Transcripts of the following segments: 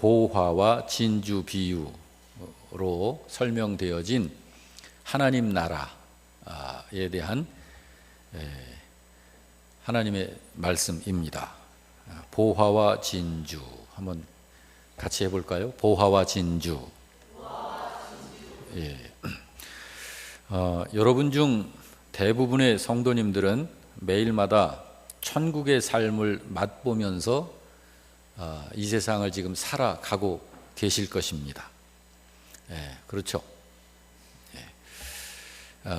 보화와 진주 비유로 설명되어진 하나님 나라에 대한 하나님의 말씀입니다. 보화와 진주 한번 같이 해볼까요? 보화와 진주. 여러분 중 대부분의 성도님들은 매일마다 천국의 삶을 맛보면서 이 세상을 지금 살아가고 계실 것입니다. 그렇죠.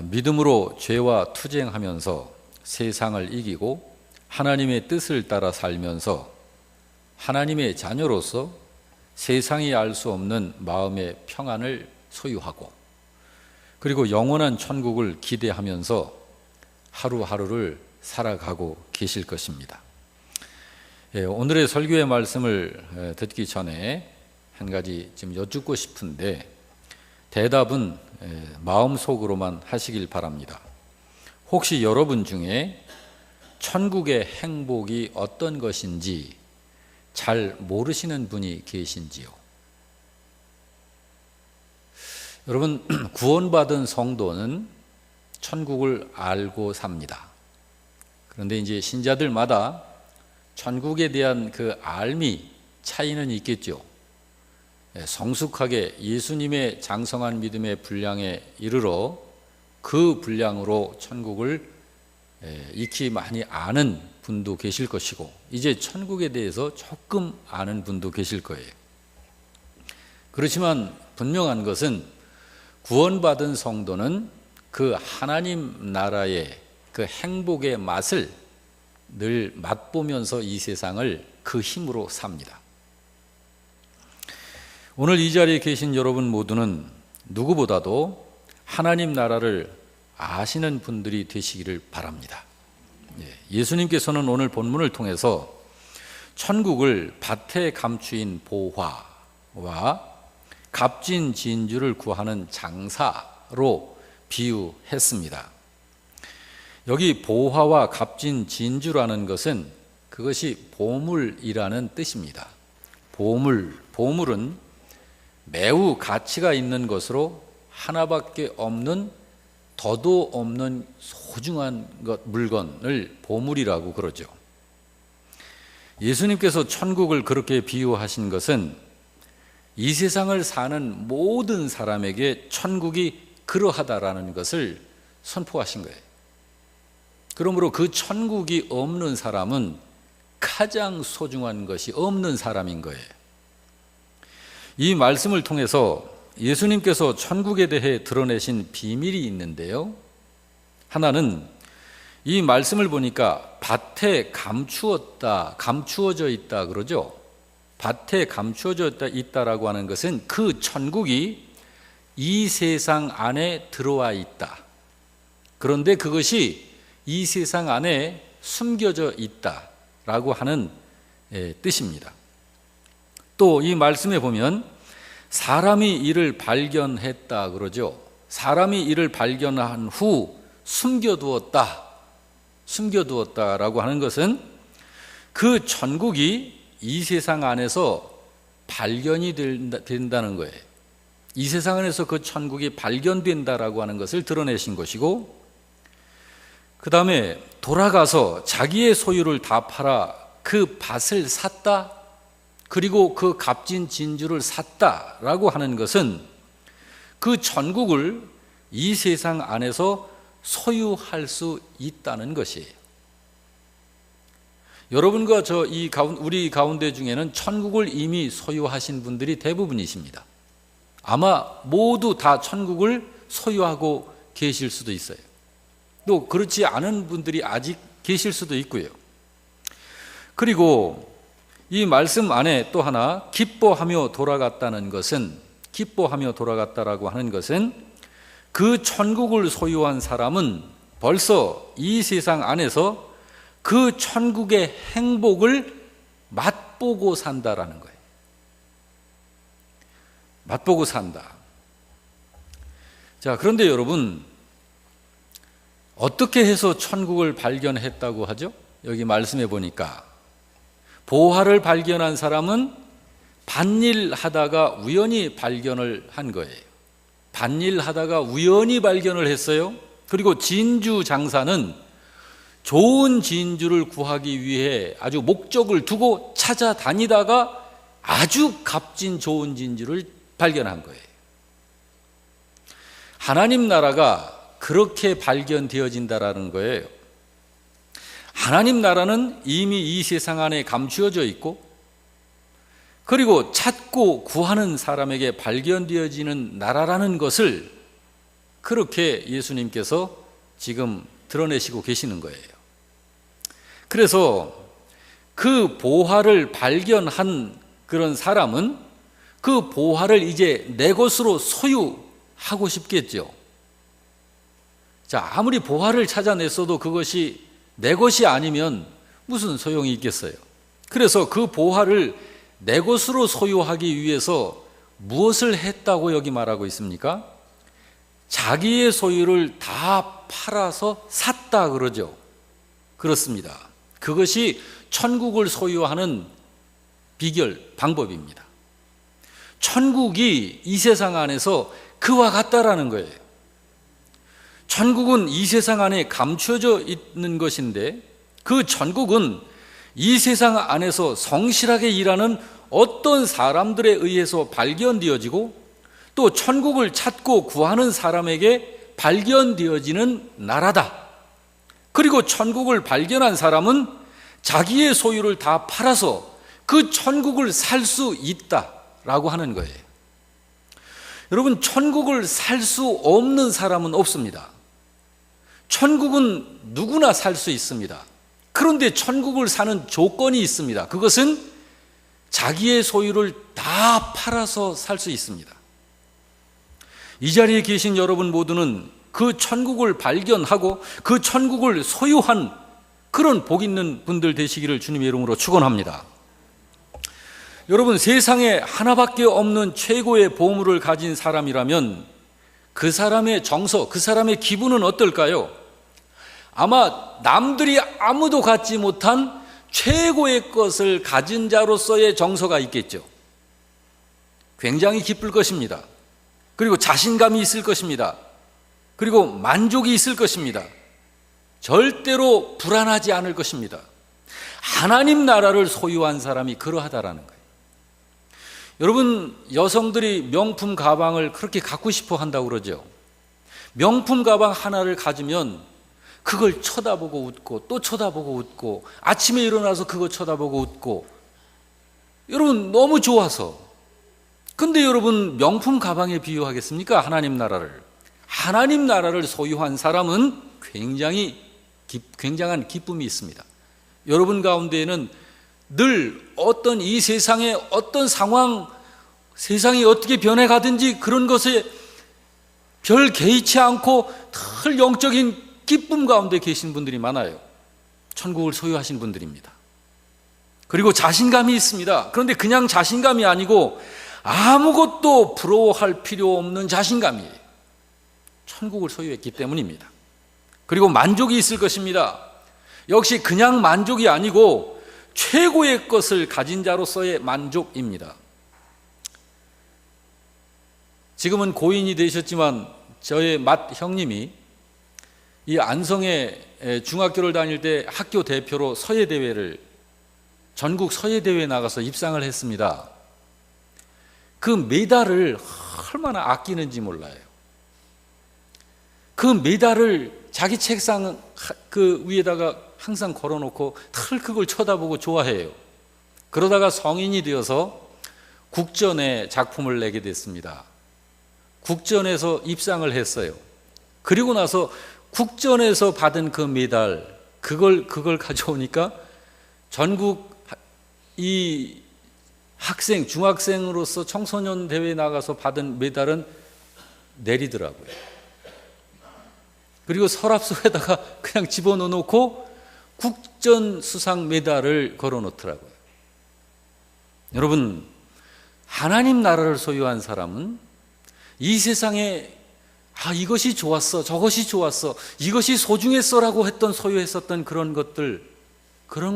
믿음으로 죄와 투쟁하면서 세상을 이기고 하나님의 뜻을 따라 살면서 하나님의 자녀로서 세상이 알 수 없는 마음의 평안을 소유하고 그리고 영원한 천국을 기대하면서 하루하루를 살아가고 계실 것입니다. 오늘의 설교의 말씀을 듣기 전에 한 가지 좀 여쭙고 싶은데 대답은 마음속으로만 하시길 바랍니다. 혹시 여러분 중에 천국의 행복이 어떤 것인지 잘 모르시는 분이 계신지요? 여러분, 구원받은 성도는 천국을 알고 삽니다. 그런데 이제 신자들마다 천국에 대한 그 알미 차이는 있겠죠. 성숙하게 예수님의 장성한 믿음의 분량에 이르러 그 분량으로 천국을 익히 많이 아는 분도 계실 것이고 이제 천국에 대해서 조금 아는 분도 계실 거예요. 그렇지만 분명한 것은 구원받은 성도는 그 하나님 나라의 그 행복의 맛을 늘 맛보면서 이 세상을 그 힘으로 삽니다. 오늘 이 자리에 계신 여러분 모두는 누구보다도 하나님 나라를 아시는 분들이 되시기를 바랍니다. 예수님께서는 오늘 본문을 통해서 천국을 밭에 감추인 보화와 값진 진주를 구하는 장사로 비유했습니다. 여기 보화와 값진 진주라는 것은 그것이 보물이라는 뜻입니다. 보물은 매우 가치가 있는 것으로 하나밖에 없는 더도 없는 소중한 물건을 보물이라고 그러죠. 예수님께서 천국을 그렇게 비유하신 것은 이 세상을 사는 모든 사람에게 천국이 그러하다라는 것을 선포하신 거예요. 그러므로 그 천국이 없는 사람은 가장 소중한 것이 없는 사람인 거예요. 이 말씀을 통해서 예수님께서 천국에 대해 드러내신 비밀이 있는데요. 하나는 이 말씀을 보니까 밭에 감추어져 있다 그러죠. 밭에 감추어져 있다라고 하는 것은 그 천국이 이 세상 안에 들어와 있다. 그런데 그것이 이 세상 안에 숨겨져 있다라고 하는 뜻입니다. 또 이 말씀에 보면 사람이 이를 발견했다 그러죠. 사람이 이를 발견한 후 숨겨두었다라고 하는 것은 그 천국이 이 세상 안에서 발견이 된다는 거예요. 이 세상 안에서 그 천국이 발견된다라고 하는 것을 드러내신 것이고 그 다음에 돌아가서 자기의 소유를 다 팔아 그 밭을 샀다 그리고 그 값진 진주를 샀다라고 하는 것은 그 천국을 이 세상 안에서 소유할 수 있다는 것이에요. 여러분과 우리 가운데 중에는 천국을 이미 소유하신 분들이 대부분이십니다. 아마 모두 다 천국을 소유하고 계실 수도 있어요. 또 그렇지 않은 분들이 아직 계실 수도 있고요. 그리고 이 말씀 안에 또 하나 기뻐하며 돌아갔다라고 하는 것은 그 천국을 소유한 사람은 벌써 이 세상 안에서 그 천국의 행복을 맛보고 산다라는 거예요. 맛보고 산다. 자, 그런데 여러분, 어떻게 해서 천국을 발견했다고 하죠? 여기 말씀해 보니까 보화를 발견한 사람은 밭일 하다가 우연히 발견을 한 거예요. 밭일 하다가 우연히 발견을 했어요. 그리고 진주 장사는 좋은 진주를 구하기 위해 아주 목적을 두고 찾아다니다가 아주 값진 좋은 진주를 발견한 거예요. 하나님 나라가 그렇게 발견되어진다라는 거예요. 하나님 나라는 이미 이 세상 안에 감추어져 있고, 그리고 찾고 구하는 사람에게 발견되어지는 나라라는 것을 그렇게 예수님께서 지금 드러내시고 계시는 거예요. 그래서 그 보화를 발견한 그런 사람은 그 보화를 이제 내 것으로 소유하고 싶겠죠. 자, 아무리 보화를 찾아냈어도 그것이 내 것이 아니면 무슨 소용이 있겠어요. 그래서 그 보화를 내 것으로 소유하기 위해서 무엇을 했다고 여기 말하고 있습니까? 자기의 소유를 다 팔아서 샀다 그러죠. 그렇습니다. 그것이 천국을 소유하는 비결, 방법입니다. 천국이 이 세상 안에서 그와 같다라는 거예요. 천국은 이 세상 안에 감추어져 있는 것인데, 그 천국은 이 세상 안에서 성실하게 일하는 어떤 사람들에 의해서 발견되어지고, 또 천국을 찾고 구하는 사람에게 발견되어지는 나라다. 그리고 천국을 발견한 사람은 자기의 소유를 다 팔아서 그 천국을 살 수 있다라고 하는 거예요. 여러분, 천국을 살 수 없는 사람은 없습니다. 천국은 누구나 살 수 있습니다. 그런데 천국을 사는 조건이 있습니다. 그것은 자기의 소유를 다 팔아서 살 수 있습니다. 이 자리에 계신 여러분 모두는 그 천국을 발견하고 그 천국을 소유한 그런 복 있는 분들 되시기를 주님의 이름으로 축원합니다. 여러분, 세상에 하나밖에 없는 최고의 보물을 가진 사람이라면 그 사람의 정서, 그 사람의 기분은 어떨까요? 아마 남들이 아무도 갖지 못한 최고의 것을 가진 자로서의 정서가 있겠죠. 굉장히 기쁠 것입니다. 그리고 자신감이 있을 것입니다. 그리고 만족이 있을 것입니다. 절대로 불안하지 않을 것입니다. 하나님 나라를 소유한 사람이 그러하다라는 거예요. 여러분, 여성들이 명품 가방을 그렇게 갖고 싶어 한다고 그러죠. 명품 가방 하나를 가지면 그걸 쳐다보고 웃고 또 쳐다보고 웃고, 아침에 일어나서 그거 쳐다보고 웃고, 여러분 너무 좋아서. 근데 여러분, 명품 가방에 비유하겠습니까? 하나님 나라를. 하나님 나라를 소유한 사람은 굉장한 기쁨이 있습니다. 여러분 가운데에는 늘 어떤 이 세상의 어떤 상황, 세상이 어떻게 변해가든지 그런 것에 별 개의치 않고 늘 영적인 기쁨 가운데 계신 분들이 많아요. 천국을 소유하신 분들입니다. 그리고 자신감이 있습니다. 그런데 그냥 자신감이 아니고 아무것도 부러워할 필요 없는 자신감이에요. 천국을 소유했기 때문입니다. 그리고 만족이 있을 것입니다. 역시 그냥 만족이 아니고 최고의 것을 가진 자로서의 만족입니다. 지금은 고인이 되셨지만 저의 맏 형님이 이 안성에 중학교를 다닐 때 학교 대표로 서예대회를, 전국 서예대회에 나가서 입상을 했습니다. 그 메달을 얼마나 아끼는지 몰라요. 그 메달을 자기 책상 그 위에다가 항상 걸어놓고 늘 그걸 쳐다보고 좋아해요. 그러다가 성인이 되어서 국전에 작품을 내게 됐습니다. 국전에서 입상을 했어요. 그리고 나서 국전에서 받은 그 메달, 그걸 가져오니까 전국 이 학생, 중학생으로서 청소년 대회에 나가서 받은 메달은 내리더라고요. 그리고 서랍속에다가 그냥 집어넣어놓고 국전 수상 메달을 걸어놓더라고요. 여러분, 하나님 나라를 소유한 사람은 이 세상에 이것이 좋았어, 저것이 좋았어, 이것이 소중했어라고 했던, 소유했었던 그런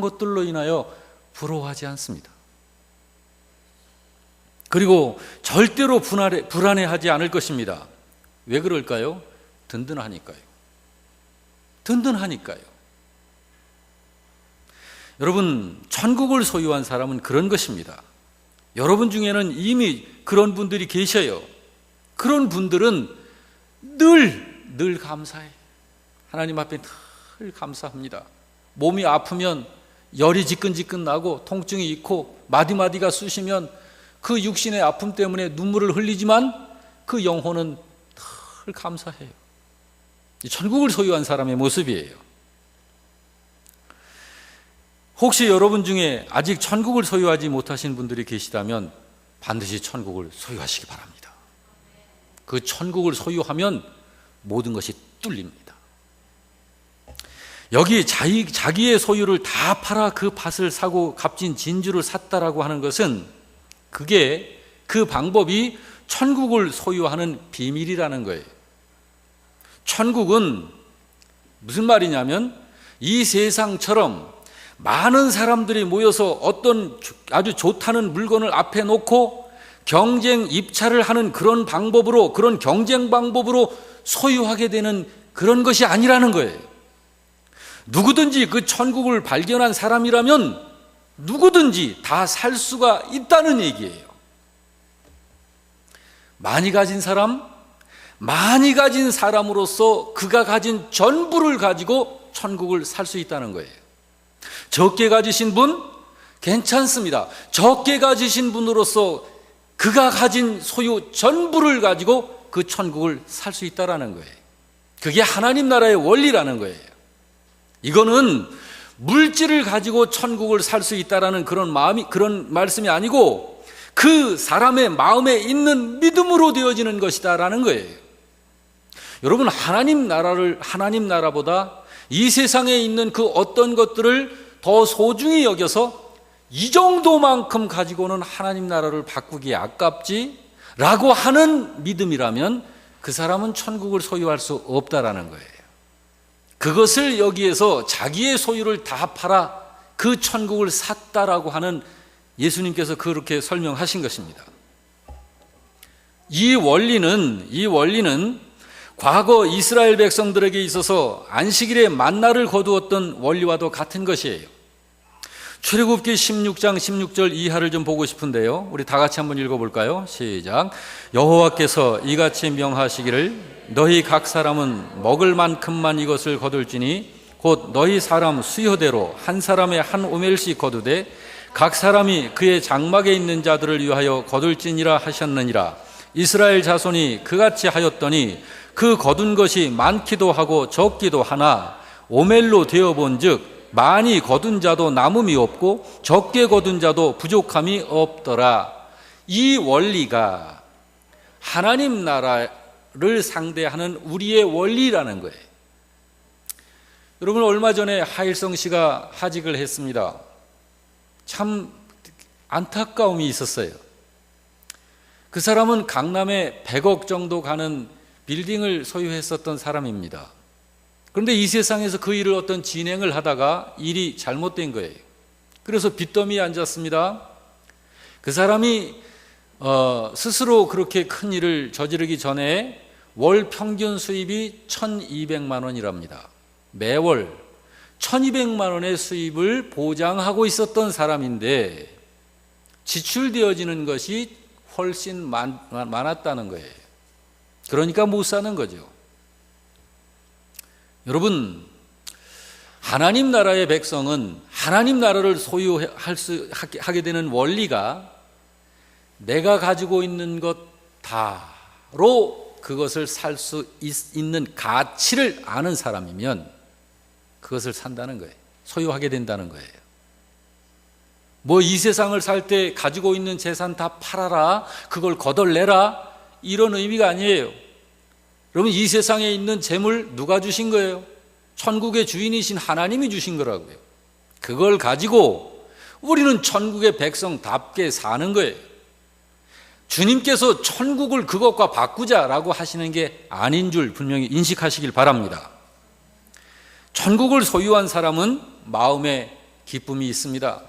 것들로 인하여 부러워하지 않습니다. 그리고 절대로 불안해하지 않을 것입니다. 왜 그럴까요? 든든하니까요. 든든하니까요. 여러분, 천국을 소유한 사람은 그런 것입니다. 여러분 중에는 이미 그런 분들이 계셔요. 그런 분들은 늘 감사해. 하나님 앞에 늘 감사합니다. 몸이 아프면 열이 지끈지끈 나고 통증이 있고 마디마디가 쑤시면 그 육신의 아픔 때문에 눈물을 흘리지만 그 영혼은 늘 감사해요. 천국을 소유한 사람의 모습이에요. 혹시 여러분 중에 아직 천국을 소유하지 못하신 분들이 계시다면 반드시 천국을 소유하시기 바랍니다. 그 천국을 소유하면 모든 것이 뚫립니다. 여기 자기의 소유를 다 팔아 그 밭을 사고 값진 진주를 샀다라고 하는 것은 그게 그 방법이 천국을 소유하는 비밀이라는 거예요. 천국은 무슨 말이냐면 이 세상처럼 많은 사람들이 모여서 어떤 아주 좋다는 물건을 앞에 놓고 경쟁 입찰을 하는 그런 방법으로, 그런 경쟁 방법으로 소유하게 되는 그런 것이 아니라는 거예요. 누구든지 그 천국을 발견한 사람이라면 누구든지 다 살 수가 있다는 얘기예요. 많이 가진 사람으로서 그가 가진 전부를 가지고 천국을 살 수 있다는 거예요. 적게 가지신 분 괜찮습니다. 적게 가지신 분으로서 그가 가진 소유 전부를 가지고 그 천국을 살 수 있다라는 거예요. 그게 하나님 나라의 원리라는 거예요. 이거는 물질을 가지고 천국을 살 수 있다라는 그런 말씀이 아니고 그 사람의 마음에 있는 믿음으로 되어지는 것이다라는 거예요. 여러분, 하나님 나라보다 이 세상에 있는 그 어떤 것들을 더 소중히 여겨서 이 정도만큼 가지고는 하나님 나라를 바꾸기 아깝지 라고 하는 믿음이라면 그 사람은 천국을 소유할 수 없다라는 거예요. 그것을 여기에서 자기의 소유를 다 팔아 그 천국을 샀다라고 하는 예수님께서 그렇게 설명하신 것입니다. 이 원리는 과거 이스라엘 백성들에게 있어서 안식일에 만나를 거두었던 원리와도 같은 것이에요. 출애굽기 16장 16절 이하를 좀 보고 싶은데요, 우리 다 같이 한번 읽어볼까요? 시작. 여호와께서 이같이 명하시기를 너희 각 사람은 먹을 만큼만 이것을 거둘지니 곧 너희 사람 수요대로 한 사람의 한 오멜씩 거두되 각 사람이 그의 장막에 있는 자들을 위하여 거둘지니라 하셨느니라. 이스라엘 자손이 그같이 하였더니 그 거둔 것이 많기도 하고 적기도 하나 오멜로 되어본즉 많이 거둔 자도 남음이 없고 적게 거둔 자도 부족함이 없더라. 이 원리가 하나님 나라를 상대하는 우리의 원리라는 거예요. 여러분, 얼마 전에 하일성 씨가 하직을 했습니다. 참 안타까움이 있었어요. 그 사람은 강남에 100억 정도 가는 빌딩을 소유했었던 사람입니다. 그런데 이 세상에서 그 일을 어떤 진행을 하다가 일이 잘못된 거예요. 그래서 빚더미에 앉았습니다. 그 사람이 스스로 그렇게 큰 일을 저지르기 전에 월 평균 수입이 1,200만 원이랍니다. 매월 1,200만 원의 수입을 보장하고 있었던 사람인데 지출되어지는 것이 훨씬 많았다는 거예요. 그러니까 못 사는 거죠. 여러분, 하나님 나라의 백성은 하나님 나라를 소유하게 되는 원리가 내가 가지고 있는 것 다로 그것을 살 수 있는 가치를 아는 사람이면 그것을 산다는 거예요. 소유하게 된다는 거예요. 뭐 이 세상을 살 때 가지고 있는 재산 다 팔아라, 그걸 거덜내라, 이런 의미가 아니에요. 여러분, 이 세상에 있는 재물 누가 주신 거예요? 천국의 주인이신 하나님이 주신 거라고요. 그걸 가지고 우리는 천국의 백성답게 사는 거예요. 주님께서 천국을 그것과 바꾸자라고 하시는 게 아닌 줄 분명히 인식하시길 바랍니다. 천국을 소유한 사람은 마음에 기쁨이 있습니다.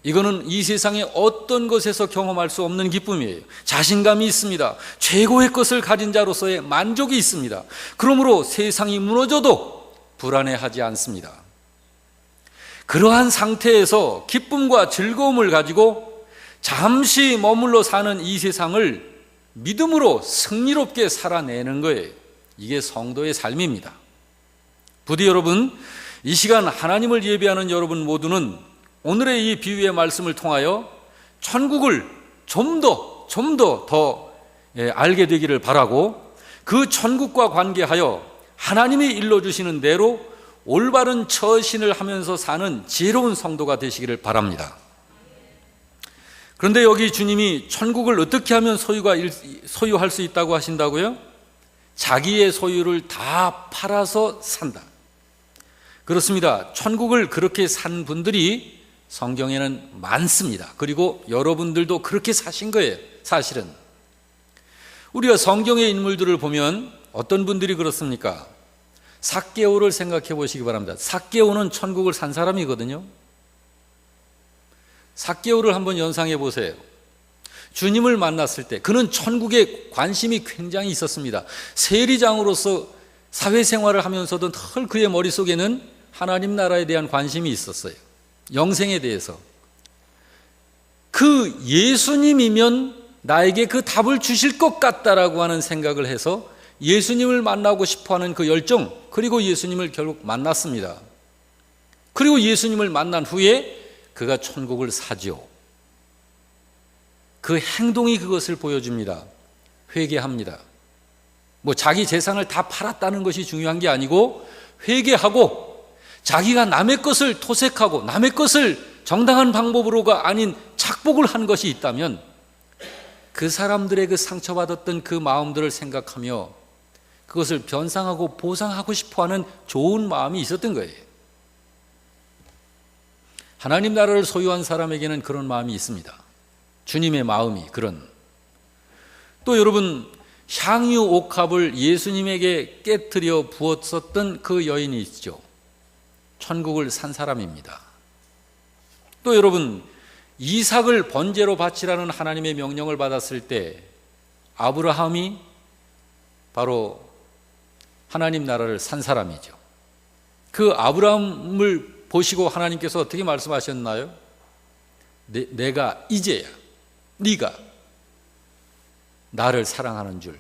이거는 이 세상의 어떤 것에서 경험할 수 없는 기쁨이에요. 자신감이 있습니다. 최고의 것을 가진 자로서의 만족이 있습니다. 그러므로 세상이 무너져도 불안해하지 않습니다. 그러한 상태에서 기쁨과 즐거움을 가지고 잠시 머물러 사는 이 세상을 믿음으로 승리롭게 살아내는 거예요. 이게 성도의 삶입니다. 부디 여러분, 이 시간 하나님을 예배하는 여러분 모두는 오늘의 이 비유의 말씀을 통하여 천국을 좀 더 알게 되기를 바라고, 그 천국과 관계하여 하나님이 일러주시는 대로 올바른 처신을 하면서 사는 지혜로운 성도가 되시기를 바랍니다. 그런데 여기 주님이 천국을 어떻게 하면 소유할 수 있다고 하신다고요? 자기의 소유를 다 팔아서 산다. 그렇습니다. 천국을 그렇게 산 분들이 성경에는 많습니다. 그리고 여러분들도 그렇게 사신 거예요. 사실은 우리가 성경의 인물들을 보면 어떤 분들이 그렇습니까? 삭개오를 생각해 보시기 바랍니다. 삭개오는 천국을 산 사람이거든요. 삭개오를 한번 연상해 보세요. 주님을 만났을 때 그는 천국에 관심이 굉장히 있었습니다. 세리장으로서 사회생활을 하면서도 늘 그의 머릿속에는 하나님 나라에 대한 관심이 있었어요. 영생에 대해서. 그 예수님이면 나에게 그 답을 주실 것 같다라고 하는 생각을 해서 예수님을 만나고 싶어하는 그 열정, 그리고 예수님을 결국 만났습니다. 그리고 예수님을 만난 후에 그가 천국을 사죠. 그 행동이 그것을 보여줍니다. 회개합니다. 자기 재산을 다 팔았다는 것이 중요한 게 아니고, 회개하고 자기가 남의 것을 토색하고 남의 것을 정당한 방법으로가 아닌 착복을 한 것이 있다면 그 사람들의 그 상처받았던 그 마음들을 생각하며 그것을 변상하고 보상하고 싶어하는 좋은 마음이 있었던 거예요. 하나님 나라를 소유한 사람에게는 그런 마음이 있습니다. 주님의 마음이 그런. 또 여러분, 향유 옥합을 예수님에게 깨뜨려 부었었던 그 여인이 있죠. 천국을 산 사람입니다. 또 여러분, 이삭을 번제로 바치라는 하나님의 명령을 받았을 때 아브라함이 바로 하나님 나라를 산 사람이죠. 그 아브라함을 보시고 하나님께서 어떻게 말씀하셨나요? 내가 이제야 네가 나를 사랑하는 줄,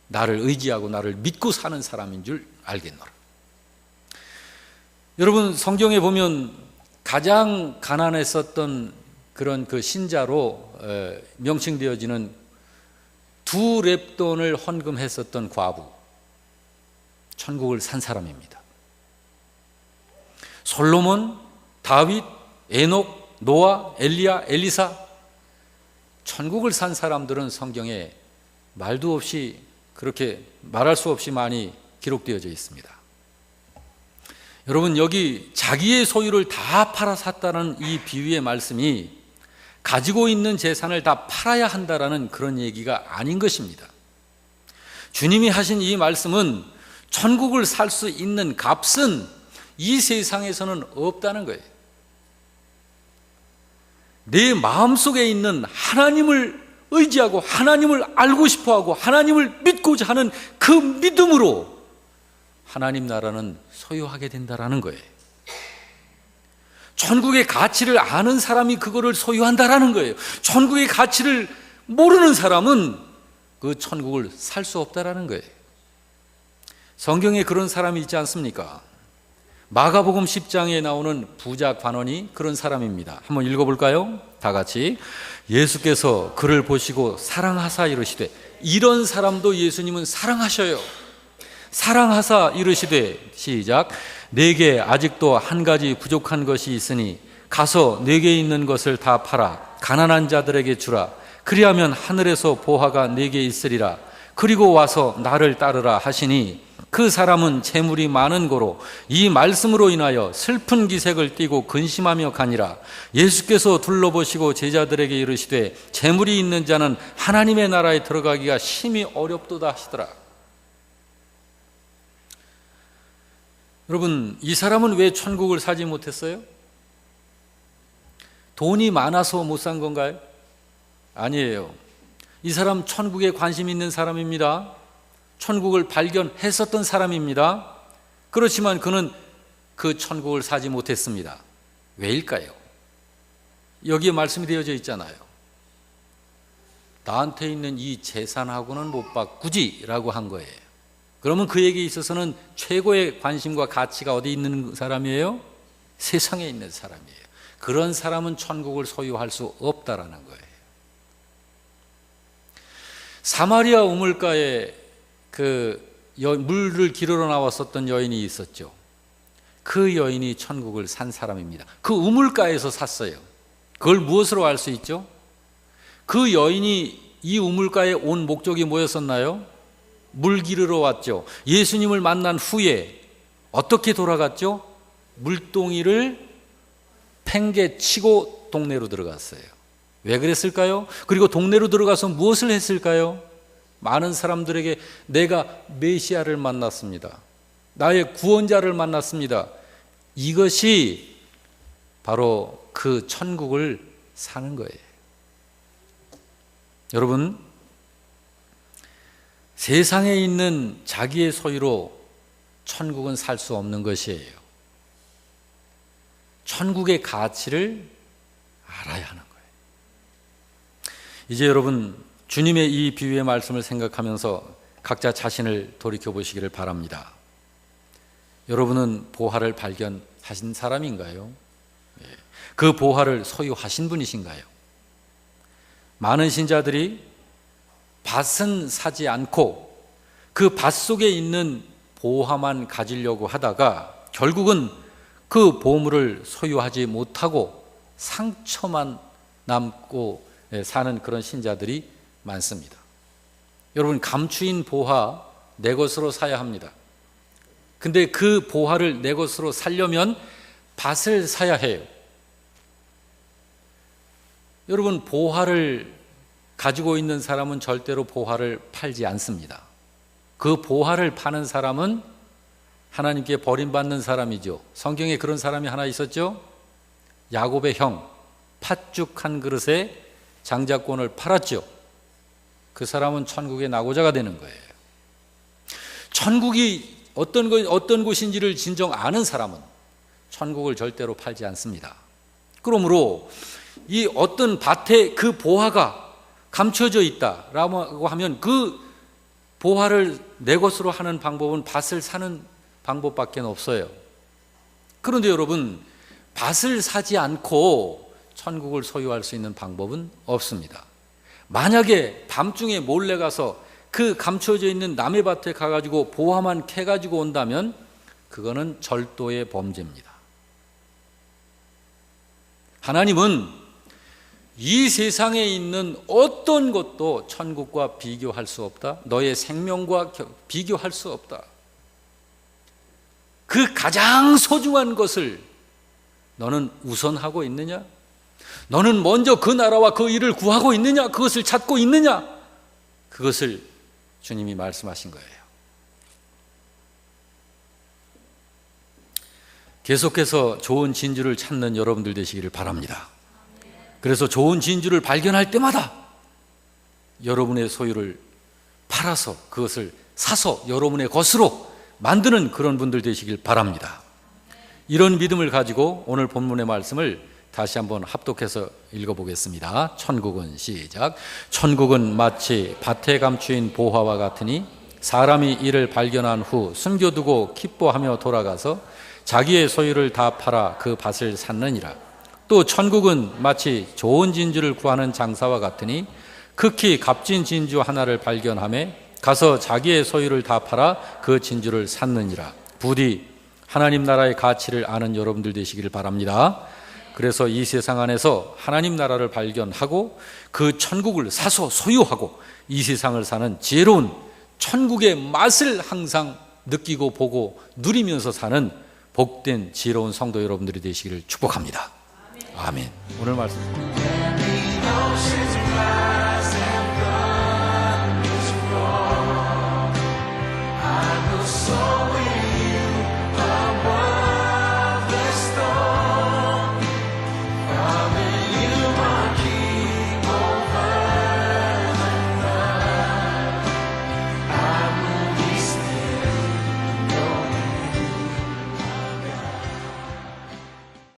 나를 의지하고 나를 믿고 사는 사람인 줄 알겠노라. 여러분, 성경에 보면 가장 가난했었던 그런 그 신자로 명칭되어지는 2렙돈을 헌금했었던 과부, 천국을 산 사람입니다. 솔로몬, 다윗, 에녹, 노아, 엘리야, 엘리사, 천국을 산 사람들은 성경에 말도 없이, 그렇게 말할 수 없이 많이 기록되어져 있습니다. 여러분, 여기 자기의 소유를 다 팔아 샀다는 이 비유의 말씀이 가지고 있는 재산을 다 팔아야 한다라는 그런 얘기가 아닌 것입니다. 주님이 하신 이 말씀은 천국을 살 수 있는 값은 이 세상에서는 없다는 거예요. 내 마음속에 있는 하나님을 의지하고 하나님을 알고 싶어하고 하나님을 믿고자 하는 그 믿음으로 하나님 나라는 소유하게 된다라는 거예요. 천국의 가치를 아는 사람이 그거를 소유한다라는 거예요. 천국의 가치를 모르는 사람은 그 천국을 살 수 없다라는 거예요. 성경에 그런 사람이 있지 않습니까? 마가복음 10장에 나오는 부자 관원이 그런 사람입니다. 한번 읽어볼까요? 다 같이. 예수께서 그를 보시고 사랑하사 이르시되, 이런 사람도 예수님은 사랑하셔요. 사랑하사 이르시되, 시작. 내게 아직도 한 가지 부족한 것이 있으니 가서 내게 있는 것을 다 팔아 가난한 자들에게 주라. 그리하면 하늘에서 보화가 내게 있으리라. 그리고 와서 나를 따르라 하시니, 그 사람은 재물이 많은 고로 이 말씀으로 인하여 슬픈 기색을 띠고 근심하며 가니라. 예수께서 둘러보시고 제자들에게 이르시되, 재물이 있는 자는 하나님의 나라에 들어가기가 심히 어렵도다 하시더라. 여러분, 이 사람은 왜 천국을 사지 못했어요? 돈이 많아서 못 산 건가요? 아니에요. 이 사람 천국에 관심 있는 사람입니다. 천국을 발견했었던 사람입니다. 그렇지만 그는 그 천국을 사지 못했습니다. 왜일까요? 여기에 말씀이 되어져 있잖아요. 나한테 있는 이 재산하고는 못 바꾸지 라고 한 거예요. 그러면 그에게 있어서는 최고의 관심과 가치가 어디 있는 사람이에요? 세상에 있는 사람이에요. 그런 사람은 천국을 소유할 수 없다라는 거예요. 사마리아 우물가에 물을 기르러 나왔었던 여인이 있었죠. 그 여인이 천국을 산 사람입니다. 그 우물가에서 샀어요. 그걸 무엇으로 알 수 있죠? 그 여인이 이 우물가에 온 목적이 뭐였었나요? 물 기르러 왔죠. 예수님을 만난 후에 어떻게 돌아갔죠? 물동이를 팽개치고 동네로 들어갔어요. 왜 그랬을까요? 그리고 동네로 들어가서 무엇을 했을까요? 많은 사람들에게 내가 메시아를 만났습니다. 나의 구원자를 만났습니다. 이것이 바로 그 천국을 사는 거예요. 여러분, 세상에 있는 자기의 소유로 천국은 살 수 없는 것이에요. 천국의 가치를 알아야 하는 거예요. 이제 여러분, 주님의 이 비유의 말씀을 생각하면서 각자 자신을 돌이켜 보시기를 바랍니다. 여러분은 보화를 발견하신 사람인가요? 그 보화를 소유하신 분이신가요? 많은 신자들이 밭은 사지 않고 그 밭 속에 있는 보화만 가지려고 하다가 결국은 그 보물을 소유하지 못하고 상처만 남고 사는 그런 신자들이 많습니다. 여러분, 감추인 보화 내 것으로 사야 합니다. 근데 그 보화를 내 것으로 살려면 밭을 사야 해요. 여러분, 보화를 가지고 있는 사람은 절대로 보화를 팔지 않습니다. 그 보화를 파는 사람은 하나님께 버림받는 사람이죠. 성경에 그런 사람이 하나 있었죠. 야곱의 형, 팥죽 한 그릇에 장자권을 팔았죠. 그 사람은 천국의 낙오자가 되는 거예요. 천국이 어떤 곳인지를 진정 아는 사람은 천국을 절대로 팔지 않습니다. 그러므로 이 어떤 밭에 그 보화가 감춰져 있다라고 하면 그 보화를 내 것으로 하는 방법은 밭을 사는 방법밖에 없어요. 그런데 여러분, 밭을 사지 않고 천국을 소유할 수 있는 방법은 없습니다. 만약에 밤중에 몰래 가서 그 감춰져 있는 남의 밭에 가가지고 보화만 캐가지고 온다면 그거는 절도의 범죄입니다. 하나님은 이 세상에 있는 어떤 것도 천국과 비교할 수 없다. 너의 생명과 비교할 수 없다. 그 가장 소중한 것을 너는 우선하고 있느냐? 너는 먼저 그 나라와 그 일을 구하고 있느냐? 그것을 찾고 있느냐? 그것을 주님이 말씀하신 거예요. 계속해서 좋은 진주를 찾는 여러분들 되시기를 바랍니다. 그래서 좋은 진주를 발견할 때마다 여러분의 소유를 팔아서 그것을 사서 여러분의 것으로 만드는 그런 분들 되시길 바랍니다. 이런 믿음을 가지고 오늘 본문의 말씀을 다시 한번 합독해서 읽어보겠습니다. 천국은 시작. 천국은 마치 밭에 감추인 보화와 같으니 사람이 이를 발견한 후 숨겨두고 기뻐하며 돌아가서 자기의 소유를 다 팔아 그 밭을 샀느니라. 또 천국은 마치 좋은 진주를 구하는 장사와 같으니 극히 값진 진주 하나를 발견하며 가서 자기의 소유를 다 팔아 그 진주를 샀느니라. 부디 하나님 나라의 가치를 아는 여러분들 되시길 바랍니다. 그래서 이 세상 안에서 하나님 나라를 발견하고 그 천국을 사서 소유하고 이 세상을 사는 지혜로운 천국의 맛을 항상 느끼고 보고 누리면서 사는 복된 지혜로운 성도 여러분들이 되시기를 축복합니다. 아멘. 오늘 말씀